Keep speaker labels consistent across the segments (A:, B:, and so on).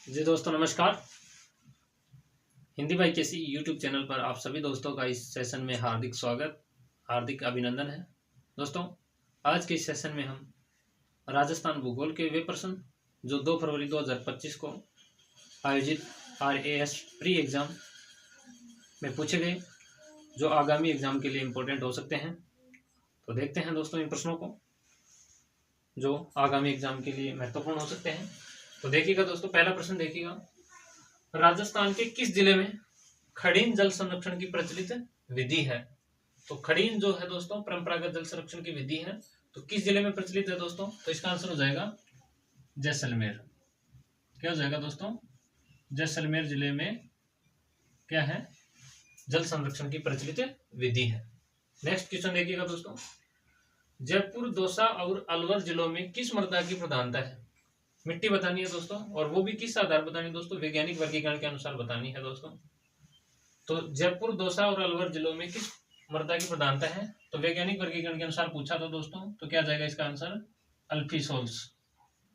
A: जी दोस्तों नमस्कार। हिंदी भाई केसी यूट्यूब चैनल पर आप सभी दोस्तों का इस सेशन में हार्दिक स्वागत, हार्दिक अभिनंदन है। दोस्तों आज के इस सेशन में हम राजस्थान भूगोल के वे प्रश्न जो 2 फरवरी 2025 को आयोजित RAS प्री एग्ज़ाम में पूछे गए, जो आगामी एग्ज़ाम के लिए इम्पोर्टेंट हो सकते हैं। तो देखते हैं दोस्तों इन प्रश्नों को जो आगामी एग्ज़ाम के लिए महत्वपूर्ण हो सकते हैं। तो देखिएगा दोस्तों, पहला प्रश्न देखिएगा, राजस्थान के किस जिले में खड़ीन जल संरक्षण की प्रचलित विधि है। तो खड़ीन जो है दोस्तों परंपरागत जल संरक्षण की विधि है, तो किस जिले में प्रचलित है दोस्तों? तो इसका आंसर हो जाएगा जैसलमेर। क्या हो जाएगा दोस्तों? जैसलमेर जिले में क्या है? जल संरक्षण की प्रचलित विधि है। नेक्स्ट क्वेश्चन देखिएगा दोस्तों, जयपुर, दौसा और अलवर जिलों में किस मृदा की प्रधानता है? मिट्टी बतानी है दोस्तों, और वो भी किस आधार पर बतानी है दोस्तों? वैज्ञानिक वर्गीकरण के अनुसार बतानी है दोस्तों। तो जयपुर, दौसा और अलवर जिलों में किस मृदा की प्रधानता है? तो वैज्ञानिक वर्गीकरण के अनुसार पूछा था दोस्तों, तो क्या जाएगा इसका आंसर? अल्फीसोल्स।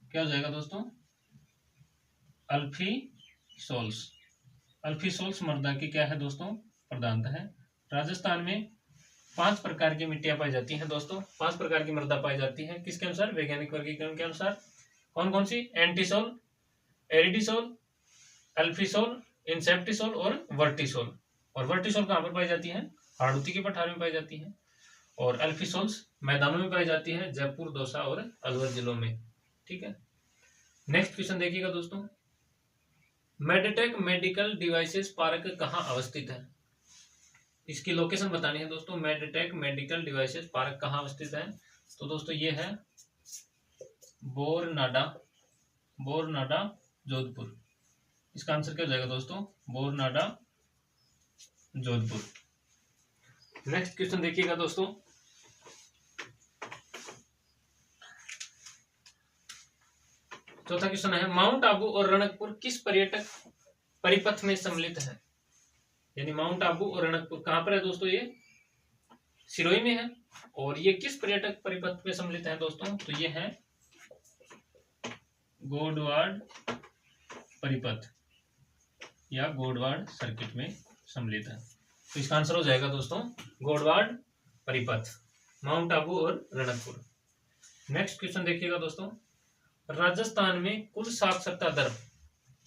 A: क्या हो जाएगा दोस्तों? अल्फीसोल्स। अल्फीसोल्स मृदा की क्या है दोस्तों? प्रधानता है। राजस्थान में 5 प्रकार की मिट्टियां पाई जाती हैं दोस्तों, 5 प्रकार की मृदा पाई जाती है। किसके अनुसार? वैज्ञानिक वर्गीकरण के अनुसार। कौन कौन सी? एंटीसोल, एरिडिसोल, अल्फीसोल, इंसेप्टिसोल और वर्टिसोल। और वर्टिसोल कहाँ पर पाई जाती है? हाड़ौती के पठार में पाई जाती है। और अल्फीसोल्स मैदानों में पाई जाती है, जयपुर, दौसा और अलवर जिलों में। ठीक है। नेक्स्ट क्वेश्चन देखिएगा दोस्तों, मेडटेक मेडिकल डिवाइसेस पार्क कहाँ अवस्थित है? इसकी लोकेशन बतानी है दोस्तों। मेडटेक मेडिकल डिवाइसेस पार्क कहाँ अवस्थित है? तो दोस्तों ये है बोरनाडा, बोरनाडा जोधपुर। इसका आंसर क्या हो जाएगा दोस्तों? बोरनाडा जोधपुर। नेक्स्ट क्वेश्चन देखिएगा दोस्तों, चौथा क्वेश्चन है, माउंट आबू और रणकपुर किस पर्यटक परिपथ में सम्मिलित है? यानी माउंट आबू और रणकपुर कहां पर है दोस्तों? ये सिरोही में है। और ये किस पर्यटक परिपथ में सम्मिलित है दोस्तों? तो ये है गोडवाड़ परिपथ या गोडवाड़ सर्किट में सम्मिलित है। तो इसका आंसर हो जाएगा दोस्तों गोडवाड़ परिपथ, माउंट आबू और रणकपुर। नेक्स्ट क्वेश्चन देखिएगा दोस्तों, राजस्थान में कुल साक्षरता दर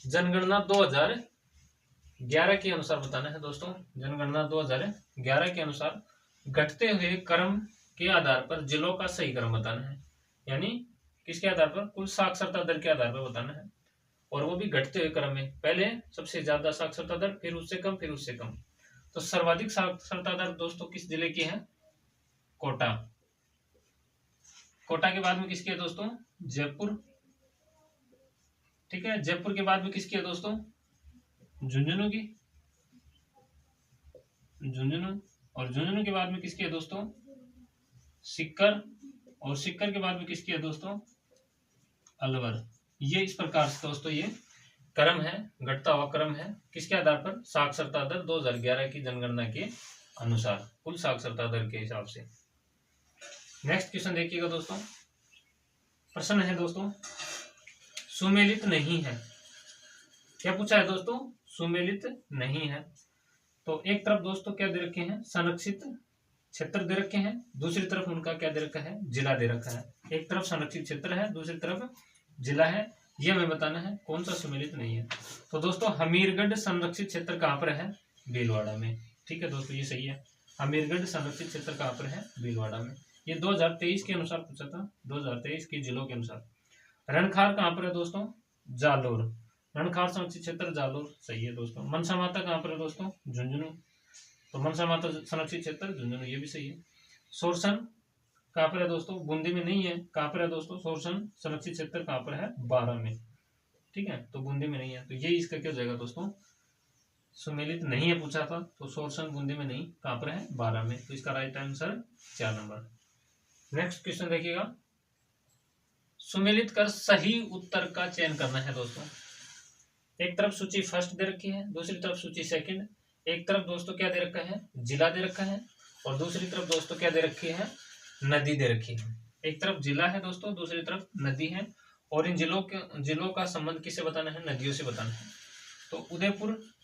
A: जनगणना 2011 के अनुसार बताना है दोस्तों। जनगणना 2011 के अनुसार घटते हुए क्रम के आधार पर जिलों का सही क्रम बताना है। यानी किसके आधार पर? कुल साक्षरता दर के आधार पर बताना है, और वो भी घटते हुए क्रम में। पहले सबसे ज्यादा साक्षरता दर, फिर उससे कम, फिर उससे कम। तो सर्वाधिक साक्षरता दर दोस्तों किस जिले की है? कोटा। कोटा के बाद में किसकी है दोस्तों? जयपुर। ठीक है। जयपुर के बाद में किसकी है दोस्तों? झुंझुनू की। झुंझुनू। और झुंझुनू के बाद में किसकी है दोस्तों? सीकर। और सीकर के बाद में किसकी है दोस्तों? अलवर। ये इस प्रकार से दोस्तों ये क्रम है, घटता हुआ क्रम है। किसके आधार पर? साक्षरता दर 2011 की जनगणना के अनुसार, कुल साक्षरता दर के हिसाब से। नेक्स्ट क्वेश्चन देखिएगा दोस्तों, प्रश्न है दोस्तों, सुमेलित नहीं है। क्या पूछा है दोस्तों? सुमेलित नहीं है। तो एक तरफ दोस्तों क्या दे रखे हैं? संरक्षित क्षेत्र दे रखे हैं, दूसरी तरफ उनका क्या दे रखा है? जिला दे रखा है। एक तरफ संरक्षित क्षेत्र है, दूसरी तरफ जिला है। ये हमें बताना है कौन सा सुमेलित नहीं है। तो दोस्तों हमीरगढ़ संरक्षित क्षेत्र कहाँ पर है? भीलवाड़ा में। ठीक है दोस्तों, ये सही है। हमीरगढ़ संरक्षित क्षेत्र कहाँ पर है? भीलवाड़ा में। ये 2023 के अनुसार पूछा था, 2023 के जिलों के अनुसार। रणखार कहाँ पर है दोस्तों? जालोर। रणखार संरक्षित क्षेत्र जालोर सही है दोस्तों। मनसा माता कहाँ पर है दोस्तों? झुंझुनू। तो मनसा माता संरक्षित क्षेत्र झुंझुनू, ये भी सही है। सोरसन कहाँ पर है दोस्तों? बूंदी में नहीं है। कहाँ पर है दोस्तों? सोरसन संरक्षित क्षेत्र कहाँ पर है? 12 में। ठीक है, तो बूंदी में नहीं है। तो ये इसका क्या हो जाएगा दोस्तों? सुमेलित नहीं है पूछा था, तो सोरसन बूंदी में नहीं, कहाँ पर है? 12 में। तो इसका right answer 4 number. Next question देखिएगा, सुमेलित कर सही उत्तर का चयन करना है दोस्तों। एक तरफ सूची फर्स्ट दे रखी है, दूसरी तरफ सूची सेकंड। एक तरफ दोस्तों क्या दे रखा है? जिला दे रखा है, और दूसरी तरफ दोस्तों क्या दे रखी है? नदी दे रखी है। एक तरफ जिला है दोस्तों, दूसरी तरफ नदी है, और इन जिलों का संबंध किससे बताना है? नदियों से बताना है। तो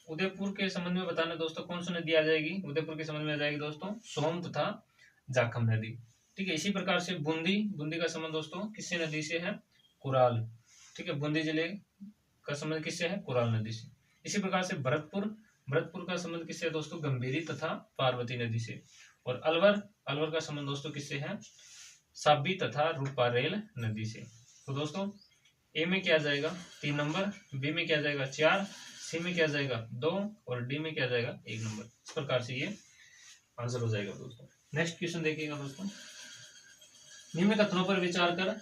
A: उदयपुर के संबंध में बताना है दोस्तों, कौन सी नदी आ जाएगी? उदयपुर के संबंध में आ जाएगी दोस्तों सोम तथा जाखम नदी। ठीक है, इसी प्रकार से बूंदी का संबंध दोस्तों किससे नदी से है? कुराल। ठीक है, बूंदी जिले का संबंध किससे है? कुराल नदी से। इसी प्रकार से भरतपुर का संबंध किससे है दोस्तों? गंभीरी तथा पार्वती नदी से। और अलवर का संबंध दोस्तों किससे है? साबी तथा रूपारेल नदी से। तो दोस्तों ए में क्या जाएगा? 3 नंबर, बी में क्या जाएगा? 4, सी में क्या जाएगा? 2 और डी में क्या जाएगा? 1 नंबर। इस प्रकार से ये आंसर हो जाएगा दोस्तों। नेक्स्ट क्वेश्चन देखिएगा दोस्तों, निम्न कथनों पर विचार कर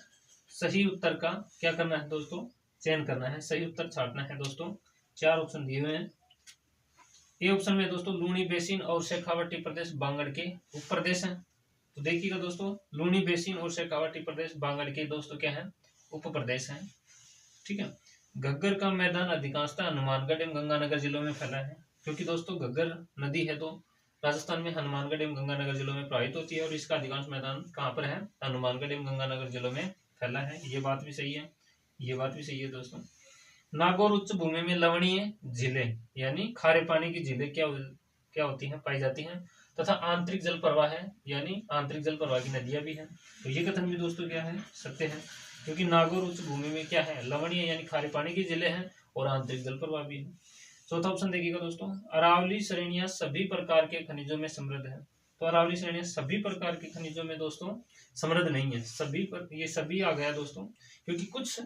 A: सही उत्तर का क्या करना है दोस्तों? चयन करना है, सही उत्तर छांटना है दोस्तों। 4 ऑप्शन दिए हुए हैं। ए ऑप्शन में दोस्तों लूनी बेसिन और शेखावाटी प्रदेश बांगड़ के उप प्रदेश हैं। तो देखिएगा दोस्तों, लूनी बेसिन और शेखावाटी प्रदेश बांगड़ के दोस्तों क्या है? उप प्रदेश हैं। ठीक है, घग्गर का मैदान अधिकांशतः हनुमानगढ़ एवं गंगानगर जिलों में फैला है, क्योंकि दोस्तों घग्गर नदी है तो राजस्थान में हनुमानगढ़ एवं गंगानगर जिलों में प्रवाहित होती है और इसका अधिकांश मैदान कहाँ पर है? हनुमानगढ़ एवं गंगानगर जिलों में फैला है। ये बात भी सही है, ये बात भी सही है दोस्तों। नागौर उच्च भूमि में लवणीय झीलें यानी खारे पानी की झीलें क्या होती हैं? पाई जाती हैं, तथा आंतरिक जल प्रवाह है यानी आंतरिक जल प्रवाह की नदियां भी हैं। तो ये कथन भी दोस्तों क्या है? सत्य है, क्योंकि नागौर उच्च भूमि में क्या है? लवणीय यानी खारे पानी की झीलें हैं और आंतरिक जल प्रवाह भी है। चौथा ऑप्शन देखिएगा दोस्तों, अरावली श्रेणियां सभी प्रकार के खनिजों में समृद्ध है। तो अरावली श्रेणियां सभी प्रकार के खनिजों में दोस्तों समृद्ध नहीं है। ये सभी आ गया दोस्तों, क्योंकि कुछ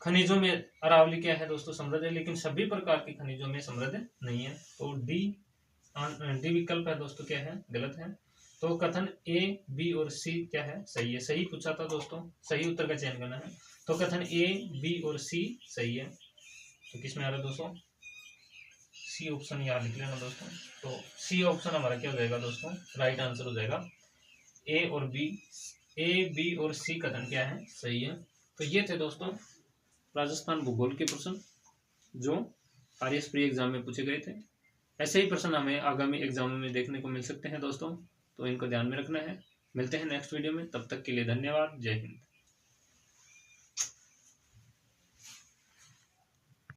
A: खनिजों में अरावली क्या है दोस्तों? समृद्ध है, लेकिन सभी प्रकार के खनिजों में समृद्ध नहीं है। तो डी विकल्प है दोस्तों क्या है? गलत है। तो कथन ए, बी और सी क्या है? सही है। सही पूछा था दोस्तों, सही उत्तर का चयन करना है। तो कथन ए, बी और सी सही है। तो किस में आ रहा है दोस्तों? सी ऑप्शन यहाँ लिख लेना दोस्तों। तो सी ऑप्शन हमारा क्या हो जाएगा दोस्तों? राइट आंसर हो जाएगा। ए, बी और सी कथन क्या है? सही है। तो ये थे दोस्तों राजस्थान भूगोल के प्रश्न जो RS प्री एग्जाम में पूछे गए थे। ऐसे ही प्रश्न हमें आगामी एग्जामों में देखने को मिल सकते हैं दोस्तों, तो इनको ध्यान में रखना है। मिलते हैं नेक्स्ट वीडियो में, तब तक के लिए धन्यवाद। जय हिंद।